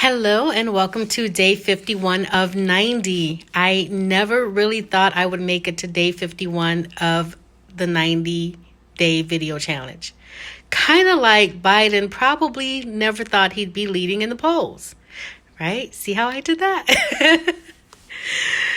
Hello and welcome to day 51 of 90. I never really thought I would make it to day 51 of the 90-day video challenge. Kind of like Biden probably never thought he'd be leading in the polls, right? See how I did that?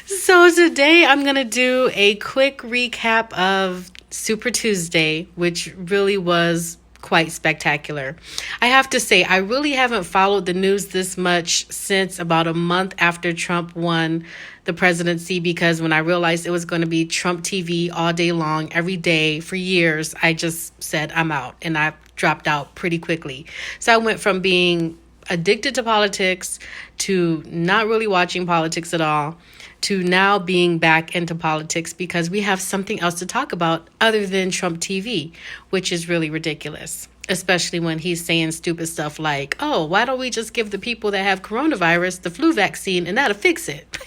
So today I'm going to do a quick recap of Super Tuesday, which really was quite spectacular. I have to say, I really haven't followed the news this much since about a month after Trump won the presidency, because when I realized it was going to be Trump TV all day long, every day for years, I just said, I'm out, and I dropped out pretty quickly. So I went from being addicted to politics to not really watching politics at all, to now being back into politics because we have something else to talk about other than Trump TV, which is really ridiculous, especially when he's saying stupid stuff like, oh, why don't we just give the people that have coronavirus the flu vaccine and that'll fix it?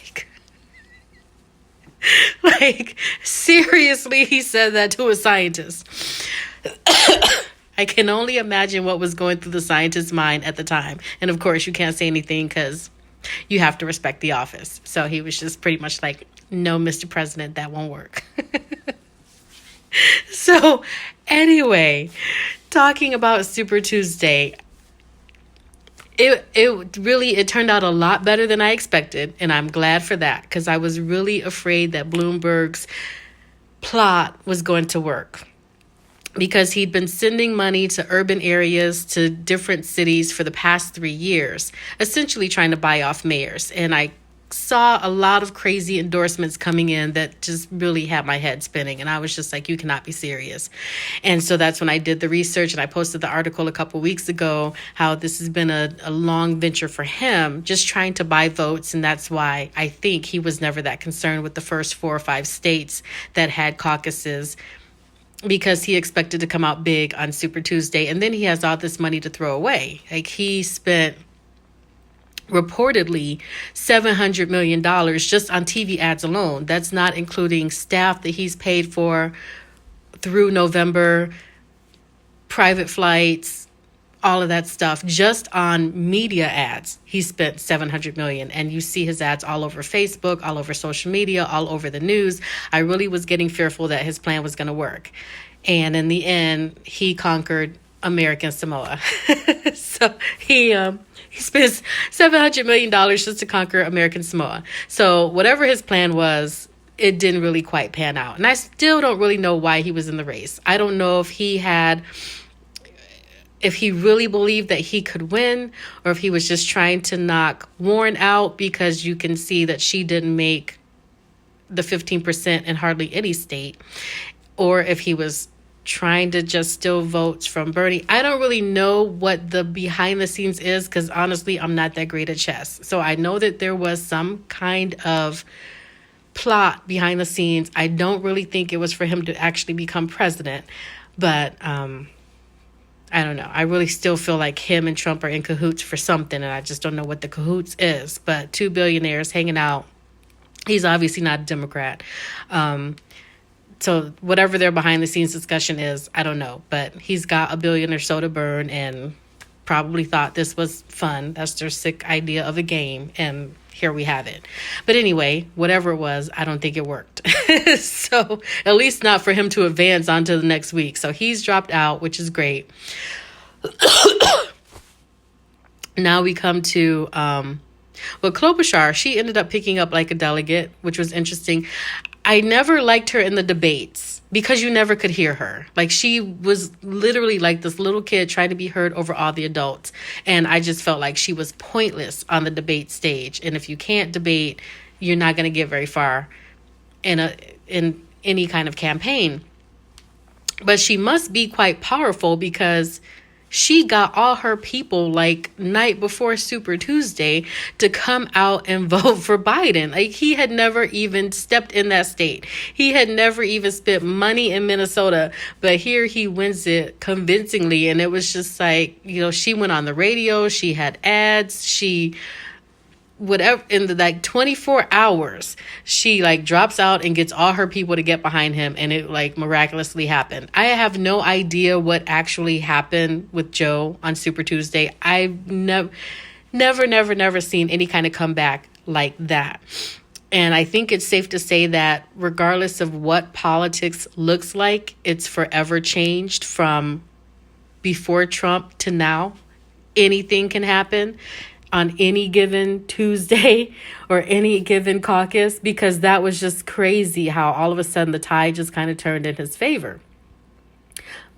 Like, seriously, he said that to a scientist. I can only imagine what was going through the scientist's mind at the time. And of course, you can't say anything because you have to respect the office. So he was just pretty much like, no, Mr. President, that won't work. So anyway, talking about Super Tuesday, it turned out a lot better than I expected. And I'm glad for that, because I was really afraid that Bloomberg's plot was going to work, because he'd been sending money to urban areas, to different cities for the past 3 years, essentially trying to buy off mayors. And I saw a lot of crazy endorsements coming in that just really had my head spinning. And I was just like, you cannot be serious. And so that's when I did the research, and I posted the article a couple weeks ago, how this has been a long venture for him, just trying to buy votes. And that's why I think he was never that concerned with the first 4 or 5 states that had caucuses, because he expected to come out big on Super Tuesday. And then he has all this money to throw away. Like, he spent reportedly $700 million just on TV ads alone. That's not including staff that he's paid for through November, private flights, all of that stuff. Just on media ads, he spent $700 million. And you see his ads all over Facebook, all over social media, all over the news. I really was getting fearful that his plan was going to work. And in the end, he conquered American Samoa. So he spends $700 million just to conquer American Samoa. So whatever his plan was, it didn't really quite pan out. And I still don't really know why he was in the race. I don't know if he really believed that he could win, or if he was just trying to knock Warren out, because you can see that she didn't make the 15% in hardly any state, or if he was trying to just steal votes from Bernie. I don't really know what the behind the scenes is, because honestly, I'm not that great at chess. So I know that there was some kind of plot behind the scenes. I don't really think it was for him to actually become president, but I don't know. I really still feel like him and Trump are in cahoots for something, and I just don't know what the cahoots is. But 2 billionaires hanging out. He's obviously not a Democrat. So whatever their behind-the-scenes discussion is, I don't know. But he's got $1 billion or so to burn, and probably thought this was fun. That's their sick idea of a game, and here we have it. But anyway, whatever it was, I don't think it worked. So at least not for him to advance on to the next week. So he's dropped out, which is great. Now we come to, Klobuchar. She ended up picking up like a delegate, which was interesting. I never liked her in the debates because you never could hear her. Like, she was literally like this little kid trying to be heard over all the adults. And I just felt like she was pointless on the debate stage. And if you can't debate, you're not going to get very far in any kind of campaign. But she must be quite powerful, because she got all her people like night before Super Tuesday to come out and vote for Biden. Like, he had never even stepped in that state. He had never even spent money in Minnesota, but here he wins it convincingly. And it was just like, she went on the radio, she had ads, she whatever, in the like 24 hours, she like drops out and gets all her people to get behind him, and it like miraculously happened. I have no idea what actually happened with Joe on Super Tuesday. Never, never, never seen any kind of comeback like that. And I think it's safe to say that regardless of what politics looks like, it's forever changed from before Trump to now. Anything can happen on any given Tuesday or any given caucus, because that was just crazy how all of a sudden the tide just kind of turned in his favor.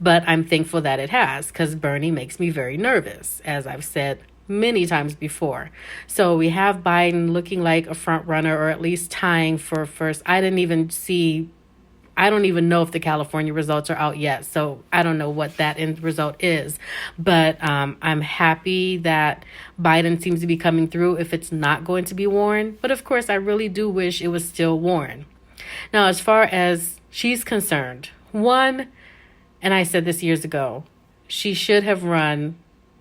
But I'm thankful that it has, because Bernie makes me very nervous, as I've said many times before. So we have Biden looking like a front runner, or at least tying for first. I don't even know if the California results are out yet. So I don't know what that end result is. But I'm happy that Biden seems to be coming through if it's not going to be Warren. But of course, I really do wish it was still Warren. Now, as far as she's concerned, one, and I said this years ago, she should have run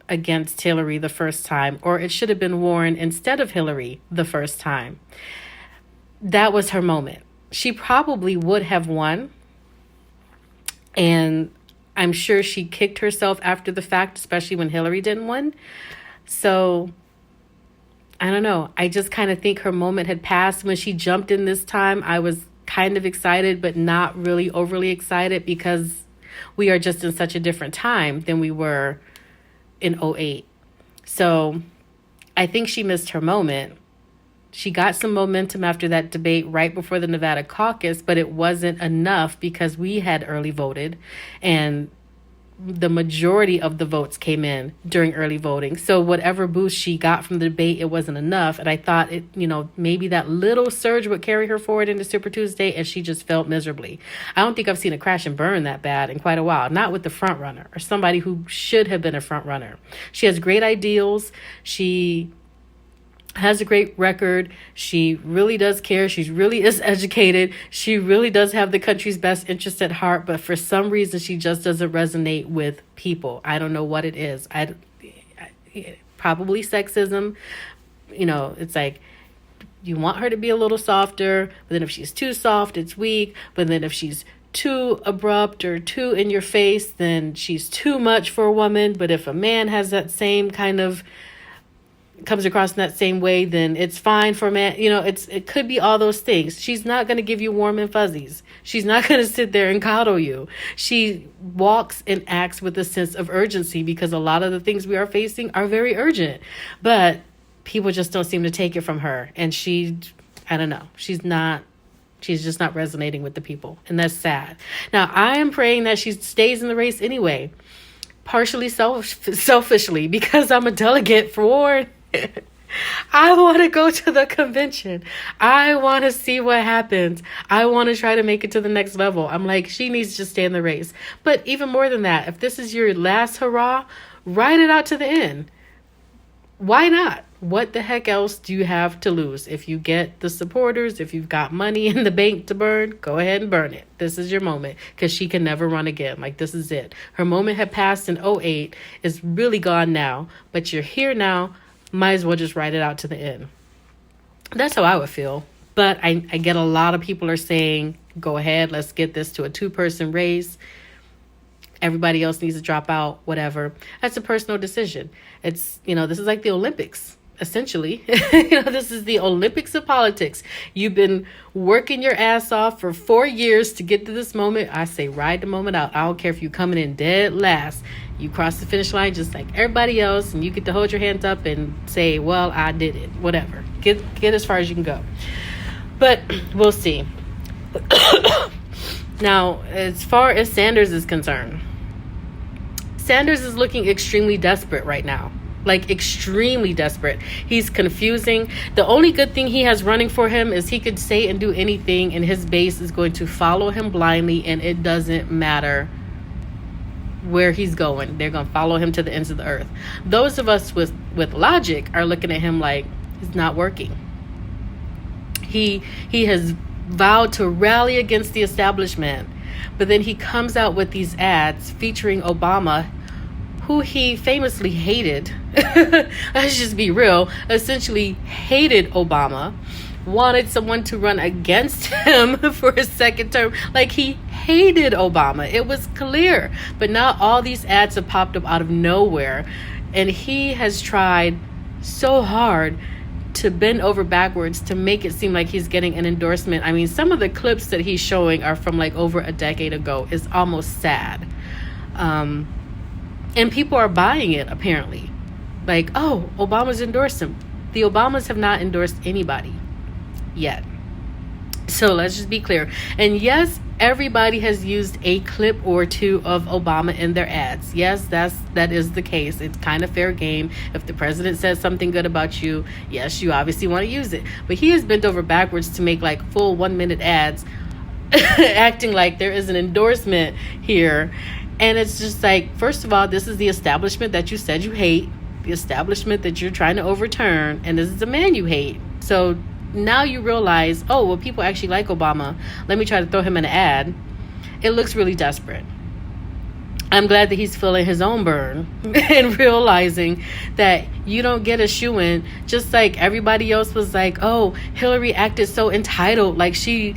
against Hillary the first time, or it should have been Warren instead of Hillary the first time. That was her moment. She probably would have won, and I'm sure she kicked herself after the fact, especially when Hillary didn't win. So I don't know. I just kind of think her moment had passed. When she jumped in this time, I was kind of excited, but not really overly excited, because we are just in such a different time than we were in 2008. So I think she missed her moment. She got some momentum after that debate right before the Nevada caucus, but it wasn't enough because we had early voted and the majority of the votes came in during early voting. So whatever boost she got from the debate, it wasn't enough. And I thought maybe that little surge would carry her forward into Super Tuesday, and she just felt miserably. I don't think I've seen a crash and burn that bad in quite a while. Not with the front runner or somebody who should have been a front runner. She has great ideals. She has a great record. She really does care. She really is educated. She really does have the country's best interest at heart, but for some reason she just doesn't resonate with people. I don't know what it is. Probably sexism. It's like you want her to be a little softer, but then if she's too soft, it's weak. But then if she's too abrupt or too in your face, then she's too much for a woman. But if a man has that same kind of comes across in that same way, then it's fine for a man. It could be all those things. She's not going to give you warm and fuzzies. She's not going to sit there and coddle you. She walks and acts with a sense of urgency, because a lot of the things we are facing are very urgent, but people just don't seem to take it from her. And I don't know. She's just not resonating with the people, and that's sad. Now, I am praying that she stays in the race anyway, partially selfishly, because I'm a delegate for Warren. I want to go to the convention. I want to see what happens. I want to try to make it to the next level. I'm like, she needs to just stay in the race. But even more than that, if this is your last hurrah, ride it out to the end. Why not? What the heck else do you have to lose? If you get the supporters, if you've got money in the bank to burn, go ahead and burn it. This is your moment, because she can never run again. Like, this is it. Her moment had passed in 2008. It's really gone now, but you're here now. Might as well just ride it out to the end. That's how I would feel. But I get a lot of people are saying, go ahead, let's get this to a 2-person race. Everybody else needs to drop out, whatever. That's a personal decision. It's, this is like the Olympics, essentially. This is the Olympics of politics. You've been working your ass off for 4 years to get to this moment. I say ride the moment out. I don't care if you're coming in dead last. You cross the finish line just like everybody else, and you get to hold your hands up and say, well, I did it. Whatever. Get as far as you can go. But we'll see. Now, as far as Sanders is concerned, Sanders is looking extremely desperate right now. Like, extremely desperate. He's confusing. The only good thing he has running for him is he could say and do anything, and his base is going to follow him blindly, and it doesn't matter where he's going. They're going to follow him to the ends of the earth. Those of us with logic are looking at him like, it's not working. He has vowed to rally against the establishment, but then he comes out with these ads featuring Obama, who he famously hated. Let's just be real. Essentially hated Obama, wanted someone to run against him for a second term. Like, he hated Obama. It was clear. But now all these ads have popped up out of nowhere, and he has tried so hard to bend over backwards to make it seem like he's getting an endorsement. I mean, some of the clips that he's showing are from like over a decade ago. It's almost sad. And people are buying it, apparently. Like, oh, Obama's endorsed him. The Obamas have not endorsed anybody yet. So let's just be clear. And yes, everybody has used a clip or two of Obama in their ads. Yes, that is the case. It's kind of fair game. If the president says something good about you, yes, you obviously want to use it. But he has bent over backwards to make like full 1-minute ads acting like there is an endorsement here. And it's just like, first of all, this is the establishment that you said you hate, the establishment that you're trying to overturn, and this is the man you hate. So now you realize, oh, well, people actually like Obama. Let me try to throw him in an ad. It looks really desperate. I'm glad that he's feeling his own burn and realizing that you don't get a shoo-in, just like everybody else was like, oh, Hillary acted so entitled, like she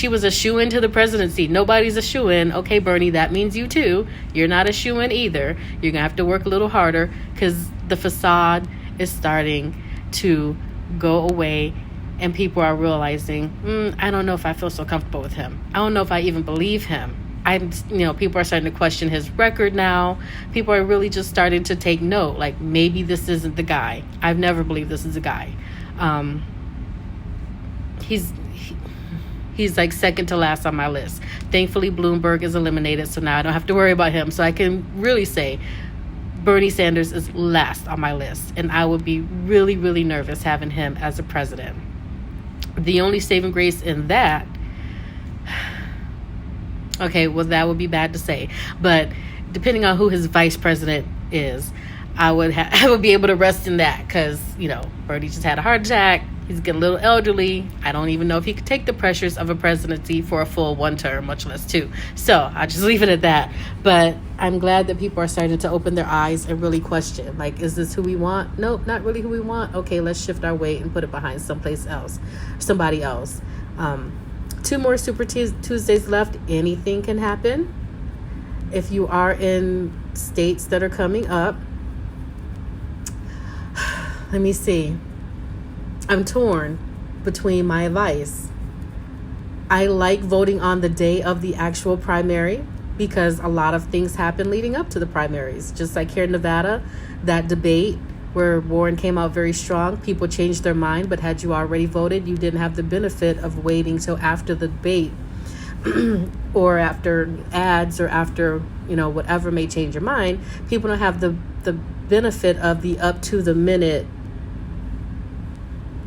was a shoo-in to the presidency. Nobody's a shoo-in. Okay, Bernie, that means you too. You're not a shoo-in either. You're gonna have to work a little harder because the facade is starting to go away. And people are realizing, I don't know if I feel so comfortable with him. I don't know if I even believe him. People are starting to question his record now. People are really just starting to take note. Like, maybe this isn't the guy. I've never believed this is a guy. He's like second to last on my list. Thankfully, Bloomberg is eliminated, so now I don't have to worry about him. So I can really say Bernie Sanders is last on my list. And I would be really, really nervous having him as a president. The only saving grace in that, okay, well, that would be bad to say, but depending on who his vice president is, I would be able to rest in that because, Bernie just had a heart attack. He's getting a little elderly. I don't even know if he could take the pressures of a presidency for a full 1 term, much less 2. So I'll just leave it at that. But I'm glad that people are starting to open their eyes and really question, like, is this who we want? Nope, not really who we want. Okay, let's shift our weight and put it behind somebody else. 2 more Super Tuesdays left. Anything can happen. If you are in states that are coming up, let me see. I'm torn between my advice. I like voting on the day of the actual primary because a lot of things happen leading up to the primaries. Just like here in Nevada, that debate where Warren came out very strong, people changed their mind, but had you already voted, you didn't have the benefit of waiting till after the debate or after ads or after, whatever may change your mind. People don't have the benefit of the up to the minute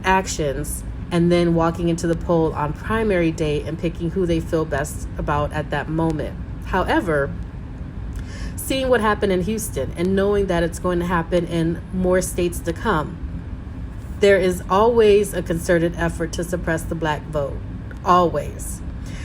actions and then walking into the poll on primary day and picking who they feel best about at that moment. However, seeing what happened in Houston and knowing that it's going to happen in more states to come, there is always a concerted effort to suppress the black vote. Always.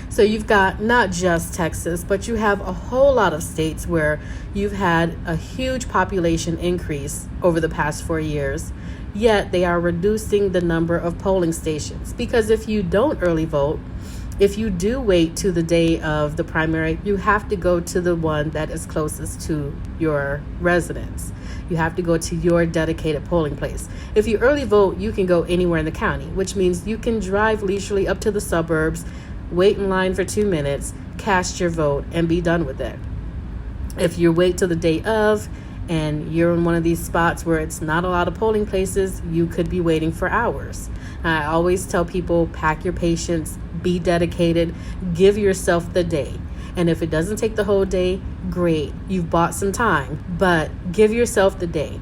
So you've got not just Texas, but you have a whole lot of states where you've had a huge population increase over the past 4 years. Yet they are reducing the number of polling stations because if you don't early vote, if you do wait to the day of the primary, you have to go to the one that is closest to your residence. You have to go to your dedicated polling place. If you early vote, you can go anywhere in the county, which means you can drive leisurely up to the suburbs, wait in line for 2 minutes, cast your vote, and be done with it. If you wait till the day of, and you're in one of these spots where it's not a lot of polling places, you could be waiting for hours. I always tell people, pack your patience, be dedicated, give yourself the day. And if it doesn't take the whole day, great. You've bought some time, but give yourself the day.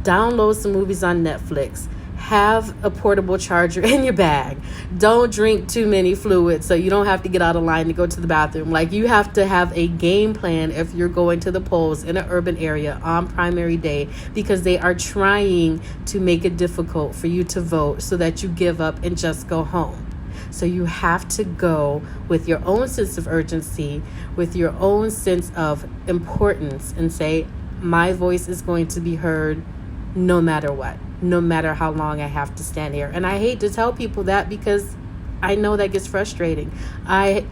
Download some movies on Netflix. Have a portable charger in your bag. Don't drink too many fluids so you don't have to get out of line to go to the bathroom. Like, you have to have a game plan if you're going to the polls in an urban area on primary day, because they are trying to make it difficult for you to vote so that you give up and just go home. So you have to go with your own sense of urgency, with your own sense of importance, and say, my voice is going to be heard no matter what, no matter how long I have to stand here. And I hate to tell people that because I know that gets frustrating. I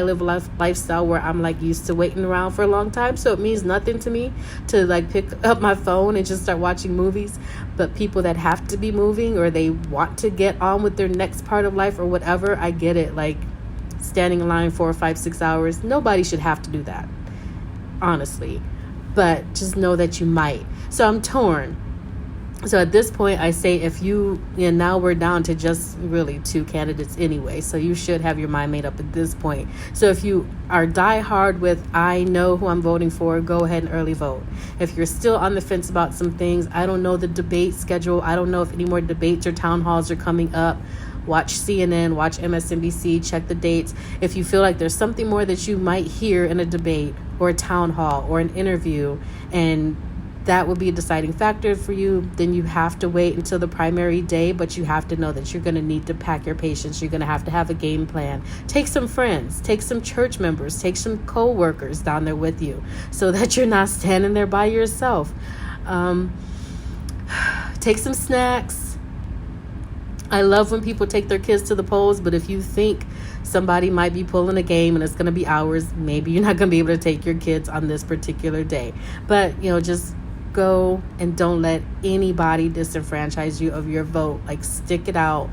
live a lifestyle where I'm like used to waiting around for a long time, so it means nothing to me to like pick up my phone and just start watching movies. But people that have to be moving, or they want to get on with their next part of life or whatever, I get it. Like standing in line 4 or 5, 6 hours, nobody should have to do that, honestly. But just know that you might. So I'm torn. So at this point, I say now we're down to just really 2 candidates anyway. So you should have your mind made up at this point. So if you are diehard with, I know who I'm voting for, go ahead and early vote. If you're still on the fence about some things, I don't know the debate schedule. I don't know if any more debates or town halls are coming up. Watch CNN, watch MSNBC, check the dates. If you feel like there's something more that you might hear in a debate or a town hall or an interview, and that would be a deciding factor for you, then you have to wait until the primary day. But you have to know that you're going to need to pack your patience. You're going to have a game plan. Take some friends, take some church members, take some co-workers down there with you so that you're not standing there by yourself. Take some snacks. I love when people take their kids to the polls, but if you think somebody might be pulling a game and it's going to be hours, maybe you're not going to be able to take your kids on this particular day. But, just go and don't let anybody disenfranchise you of your vote. Like, stick it out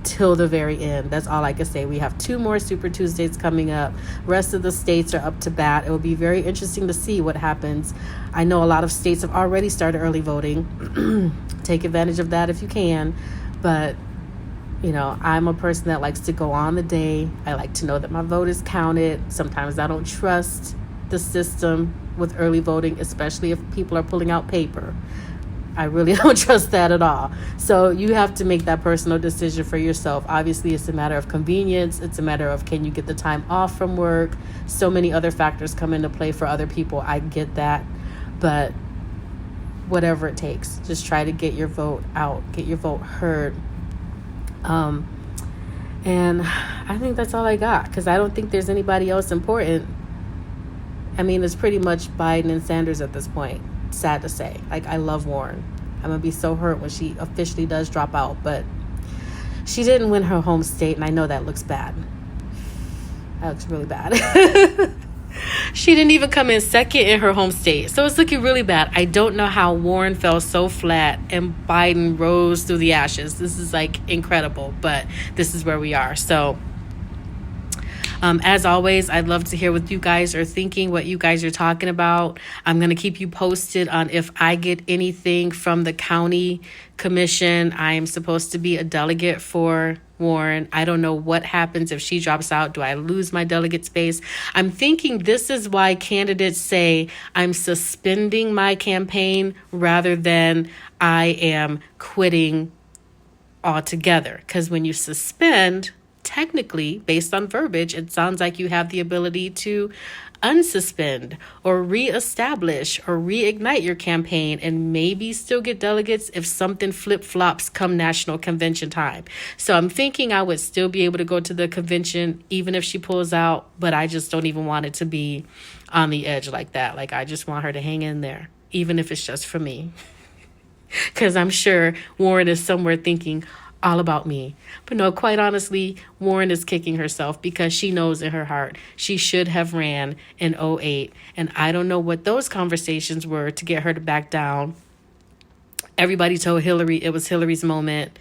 till the very end. That's all I can say. We have 2 more Super Tuesdays coming up. Rest of the states are up to bat. It will be very interesting to see what happens. I know a lot of states have already started early voting. Take advantage of that if you can. But I'm a person that likes to go on the day. I like to know that my vote is counted. Sometimes I don't trust the system with early voting, especially if people are pulling out paper. I really don't trust that at all. So you have to make that personal decision for yourself. Obviously, it's a matter of convenience. It's a matter of, can you get the time off from work? So many other factors come into play for other people. I get that. But whatever it takes, just try to get your vote out, get your vote heard. And I think that's all I got, because I don't think there's anybody else important. I mean, it's pretty much Biden and Sanders at this point. Sad to say. Like, I love Warren. I'm going to be so hurt when she officially does drop out, but she didn't win her home state, and I know that looks bad. That looks really bad. She didn't even come in second in her home state. So it's looking really bad. I don't know how Warren fell so flat and Biden rose through the ashes. This is like incredible, but this is where we are. So as always, I'd love to hear what you guys are thinking, what you guys are talking about. I'm going to keep you posted on if I get anything from the county commission. I am supposed to be a delegate for Warren. I don't know what happens if she drops out. Do I lose my delegate space? I'm thinking this is why candidates say I'm suspending my campaign rather than I am quitting altogether. Because when you suspend, technically, based on verbiage, it sounds like you have the ability to unsuspend or reestablish or reignite your campaign and maybe still get delegates if something flip-flops come national convention time. So I'm thinking I would still be able to go to the convention even if she pulls out, but I just don't even want it to be on the edge like that. Like, I just want her to hang in there, even if it's just for me. Because I'm sure Warren is somewhere thinking, all about me. But no, quite honestly, Warren is kicking herself because she knows in her heart she should have ran in 2008. And I don't know what those conversations were to get her to back down. Everybody told Hillary it was Hillary's moment.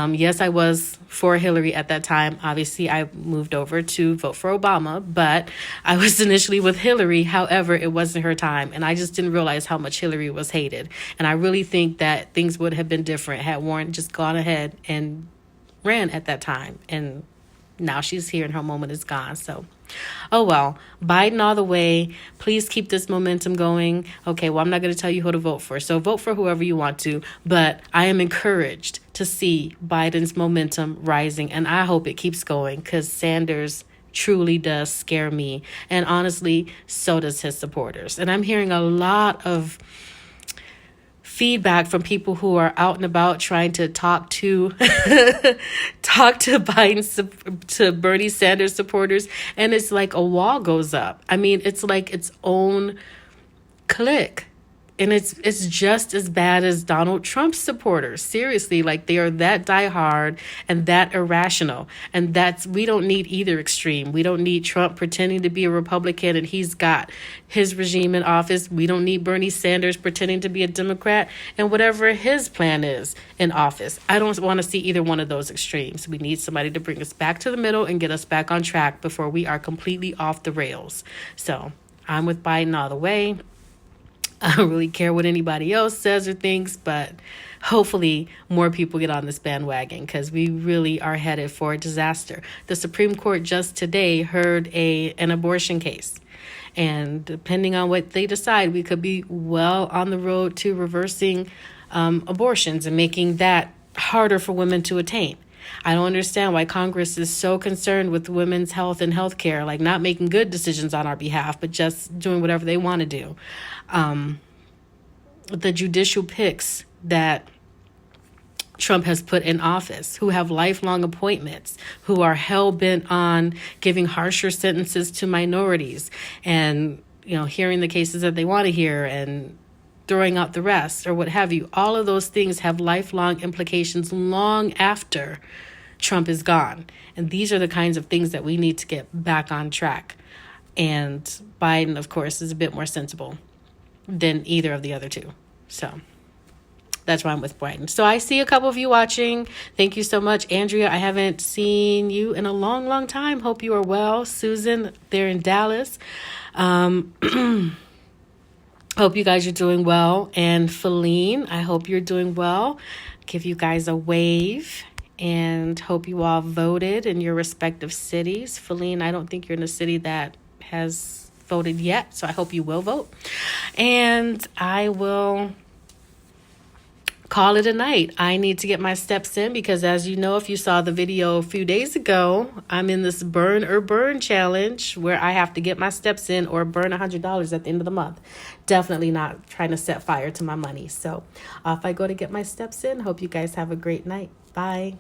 Yes, I was for Hillary at that time. Obviously, I moved over to vote for Obama, but I was initially with Hillary. However, it wasn't her time, and I just didn't realize how much Hillary was hated. And I really think that things would have been different had Warren just gone ahead and ran at that time. And now she's here and her moment is gone. So, oh well, Biden all the way. Please keep this momentum going. Okay, well, I'm not going to tell you who to vote for. So vote for whoever you want to. But I am encouraged to see Biden's momentum rising. And I hope it keeps going because Sanders truly does scare me. And honestly, so does his supporters. And I'm hearing a lot of feedback from people who are out and about trying to talk to to Bernie Sanders supporters, and it's like a wall goes up. I mean, it's like its own clique. And it's just as bad as Donald Trump's supporters. Seriously, like they are that diehard and that irrational. And we don't need either extreme. We don't need Trump pretending to be a Republican and he's got his regime in office. We don't need Bernie Sanders pretending to be a Democrat and whatever his plan is in office. I don't want to see either one of those extremes. We need somebody to bring us back to the middle and get us back on track before we are completely off the rails. So I'm with Biden all the way. I don't really care what anybody else says or thinks, but hopefully more people get on this bandwagon because we really are headed for a disaster. The Supreme Court just today heard an abortion case. And depending on what they decide, we could be well on the road to reversing abortions and making that harder for women to attain. I don't understand why Congress is so concerned with women's health and health care, like not making good decisions on our behalf, but just doing whatever they want to do. The judicial picks that Trump has put in office, who have lifelong appointments, who are hell-bent on giving harsher sentences to minorities and, hearing the cases that they want to hear and throwing out the rest or what have you. All of those things have lifelong implications long after Trump is gone. And these are the kinds of things that we need to get back on track. And Biden, of course, is a bit more sensible than either of the other two. So that's why I'm with Biden. So I see a couple of you watching. Thank you so much. Andrea, I haven't seen you in a long, long time. Hope you are well. Susan, they're in Dallas. Hope you guys are doing well. And Feline, I hope you're doing well. Give you guys a wave and hope you all voted in your respective cities. Feline, I don't think you're in a city that has voted yet, so I hope you will vote. And I will call it a night. I need to get my steps in because, as you know, if you saw the video a few days ago, I'm in this burn or burn challenge where I have to get my steps in or burn $100 at the end of the month. Definitely not trying to set fire to my money. So off I go to get my steps in. Hope you guys have a great night. Bye.